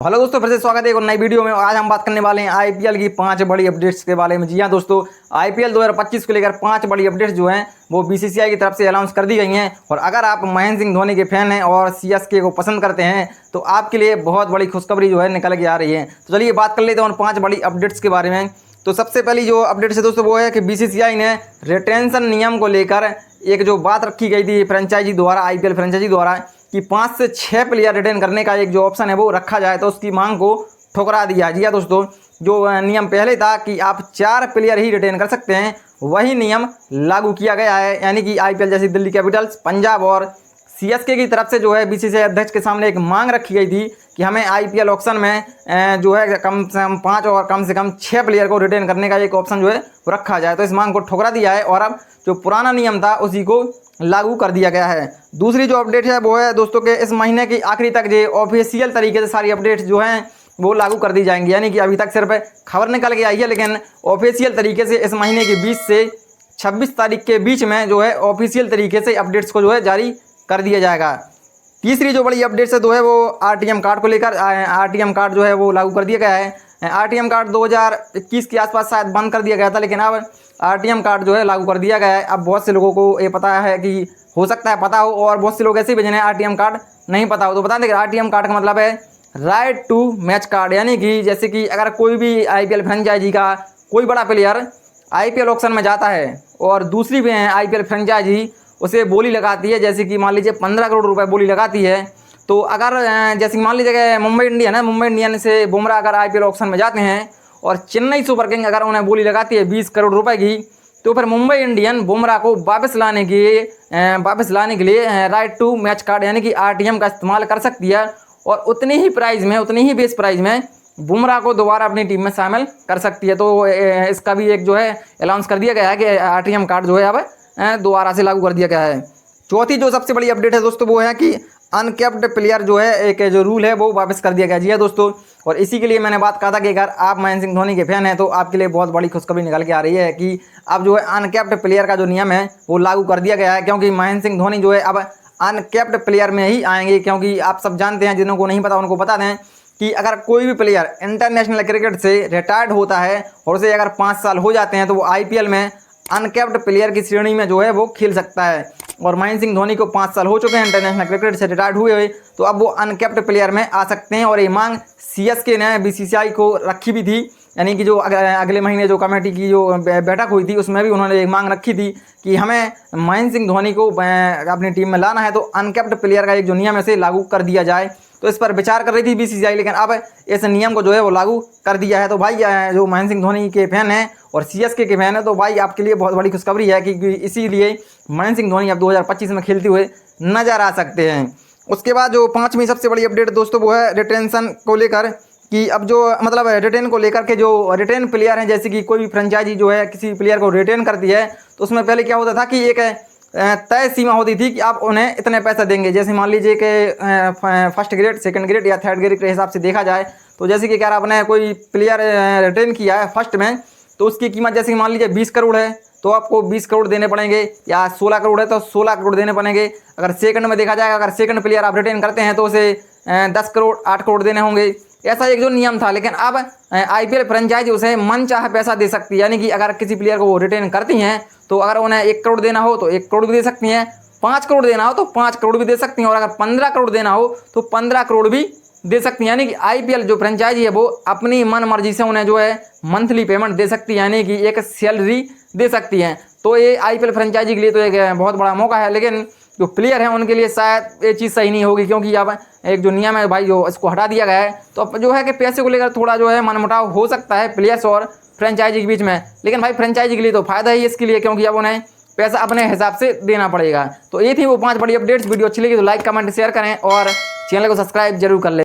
Hello दोस्तों, फिर से स्वागत है एक और नई वीडियो में। आज हम बात करने वाले हैं आईपीएल की 5 बड़ी अपडेट्स के बारे में। जी हाँ दोस्तों, आईपीएल 2025 को लेकर 5 बड़ी अपडेट्स जो हैं वो बीसीसीआई की तरफ से अनाउंस कर दी गई हैं। और अगर आप महेंद्र सिंह धोनी के फैन हैं और सीएसके को पसंद करते हैं तो आपके लिए बहुत बड़ी खुशखबरी जो है निकल के आ रही है। तो चलिए बात कर लेते हैं उन 5 बड़ी अपडेट्स के बारे में। तो सबसे पहली जो अपडेट्स है दोस्तों वो है कि बीसीसीआई ने रिटेंशन नियम को लेकर एक जो बात रखी गई थी फ्रेंचाइजी द्वारा, आईपीएल फ्रेंचाइजी द्वारा, कि 5 से 6 प्लेयर रिटेन करने का एक जो ऑप्शन है वो रखा जाए, तो उसकी मांग को ठुकरा दिया। जी हाँ दोस्तों, जो नियम पहले था कि आप 4 प्लेयर ही रिटेन कर सकते हैं, वही नियम लागू किया गया है। यानी कि आईपीएल जैसी दिल्ली कैपिटल्स, पंजाब और सीएसके की तरफ से जो है बीसीसीआई अध्यक्ष के सामने एक मांग रखी गई थी कि हमें आईपीएल ऑक्शन में जो है कम से कम 5 और कम से कम 6 प्लेयर को रिटेन करने का एक ऑप्शन जो है वो रखा जाए। तो इस मांग को ठुकरा दिया है और अब जो पुराना नियम था उसी को लागू कर दिया गया है। दूसरी जो अपडेट है वो है दोस्तों के इस महीने की आखिरी तक जो ऑफिशियल तरीके से सारी अपडेट्स जो हैं वो लागू कर दी जाएंगी। यानी कि अभी तक सिर्फ खबर निकल के आई है, लेकिन ऑफिशियल तरीके से इस महीने की 20 से 26 तारीख के बीच में जो है ऑफिशियल तरीके से अपडेट्स को जो है जारी कर दिया जाएगा। तीसरी जो बड़ी अपडेट्स है तो है वो आरटीएम कार्ड को लेकर। आरटीएम कार्ड जो है वो लागू कर दिया गया है। आरटीएम कार्ड 2021 के आसपास शायद बंद कर दिया गया था, लेकिन अब आरटीएम कार्ड जो है लागू कर दिया गया है। अब बहुत से लोगों को ये पता है कि हो सकता है पता हो, और बहुत से लोग ऐसे भी जिन्हें आरटीएम कार्ड नहीं पता हो। तो बता दें कि आरटीएम कार्ड का मतलब है राइट टू मैच कार्ड। यानी कि जैसे कि अगर कोई भी आईपीएल फ्रेंचाइजी का कोई बड़ा प्लेयर आईपीएल ऑक्शन में जाता है और दूसरी भी आईपीएल फ्रेंचाइजी उसे बोली लगाती है, जैसे कि मान लीजिए 15 करोड़ रुपए बोली लगाती है, तो अगर जैसे कि मान लीजिए मुंबई इंडियन से बुमराह अगर आईपीएल ऑक्शन में जाते हैं और चेन्नई सुपर किंग अगर उन्हें बोली लगाती है 20 करोड़ रुपए की, तो फिर मुंबई इंडियन बुमराह को वापस लाने के लिए राइट टू मैच कार्ड यानी कि आरटीएम का इस्तेमाल कर सकती है, और उतनी ही बेस प्राइस में बुमराह को दोबारा अपनी टीम में शामिल कर सकती है। तो इसका भी एक जो है अनाउंस कर दिया गया है कि आरटीएम कार्ड जो है अब दोबारा से लागू कर दिया गया है। चौथी जो सबसे बड़ी अपडेट है दोस्तों वो है कि अनकैप्ड प्लेयर जो है एक जो रूल है वो वापस कर दिया गया। जी है दोस्तों, और इसी के लिए मैंने बात कहा था कि अगर आप महेंद्र सिंह धोनी के फैन हैं तो आपके लिए बहुत बड़ी खुशखबरी निकल के आ रही है कि अब जो है अनकैप्ड प्लेयर का जो नियम है वो लागू कर दिया गया है। क्योंकि महेंद्र सिंह धोनी जो है अब अनकैप्ड प्लेयर में ही आएंगे। क्योंकि आप सब जानते हैं, जिन्हों को नहीं पता उनको बता दें कि अगर कोई भी प्लेयर इंटरनेशनल क्रिकेट से रिटायर्ड होता है और उसे अगर 5 साल हो जाते हैं तो वो आईपीएल में अनकैप्ड प्लेयर की श्रेणी में जो है वो खेल सकता है। और महेंद्र सिंह धोनी को 5 साल हो चुके हैं इंटरनेशनल क्रिकेट से रिटायर्ड हुए, तो अब वो अनकैप्ड प्लेयर में आ सकते हैं। और ये मांग सीएसके ने बीसीसीआई को रखी भी थी। यानी कि जो अगले महीने जो कमेटी की जो बैठक हुई थी उसमें भी उन्होंने एक मांग रखी थी कि हमें महेंद्र सिंह धोनी को अपनी टीम में लाना है, तो अनकैप्ड प्लेयर का एक जो नियम है इसे लागू कर दिया जाए। तो इस पर विचार कर रही थी बीसीसीआई, लेकिन अब इस नियम को जो है वो लागू कर दिया है। तो भाई जो महेंद्र सिंह धोनी के फैन हैं और सीएसके के फैन है, तो भाई आपके लिए बहुत बड़ी खुशखबरी है कि इसीलिए महेंद्र सिंह धोनी अब 2025 में खेलते हुए नजर आ सकते हैं। उसके बाद जो 5वीं सबसे बड़ी अपडेट दोस्तों वो है रिटेंशन को लेकर, कि अब जो मतलब रिटेन को लेकर के जो रिटेन प्लेयर हैं, जैसे कि कोई भी फ्रेंचाइजी जो है किसी प्लेयर को रिटेन करती है तो उसमें पहले क्या होता था कि एक तय सीमा होती थी कि आप उन्हें इतने पैसा देंगे। जैसे मान लीजिए कि फर्स्ट ग्रेड, सेकंड ग्रेड या थर्ड ग्रेड के हिसाब से देखा जाए, तो जैसे कि अगर आपने कोई प्लेयर रिटेन किया है फर्स्ट में तो उसकी कीमत जैसे कि मान लीजिए 20 करोड़ है तो आपको 20 करोड़ देने पड़ेंगे, या 16 करोड़ है तो 16 करोड़ देने पड़ेंगे। अगर सेकंड में देखा जाएगा, अगर सेकंड प्लेयर आप रिटेन करते हैं तो उसे 10 करोड़ 8 करोड़ देने होंगे। ऐसा एक जो नियम था, लेकिन अब आईपीएल फ्रेंचाइजी उसे मनचाहा पैसा दे सकती है। यानी कि अगर किसी प्लेयर को वो रिटेन करती हैं तो अगर उन्हें 1 करोड़ देना हो तो 1 करोड़ भी दे सकती हैं, 5 करोड़ देना हो तो 5 करोड़ भी दे सकती हैं, और अगर 15 करोड़ देना हो तो 15 करोड़ भी दे सकती हैं। यानी कि आईपीएल जो फ्रेंचाइजी है वो अपनी मन मर्जी से उन्हें जो है मंथली पेमेंट दे सकती है, यानी कि एक सैलरी दे सकती हैं। तो ये आईपीएल फ्रेंचाइजी के लिए तो एक बहुत बड़ा मौका है, लेकिन जो प्लेयर हैं उनके लिए शायद ये चीज़ सही नहीं होगी। क्योंकि अब एक जो नियम है भाई जो इसको हटा दिया गया है, तो अब जो है कि पैसे को लेकर थोड़ा जो है मनमुटाव हो सकता है प्लेयर्स और फ्रेंचाइजी के बीच में। लेकिन भाई फ्रेंचाइजी के लिए तो फायदा ही इसके लिए, क्योंकि अब उन्हें पैसा अपने हिसाब से देना पड़ेगा। तो ये थी वो 5 बड़ी अपडेट्स। वीडियो अच्छी लगी तो लाइक कमेंट शेयर करें और चैनल को सब्सक्राइब जरूर कर लें।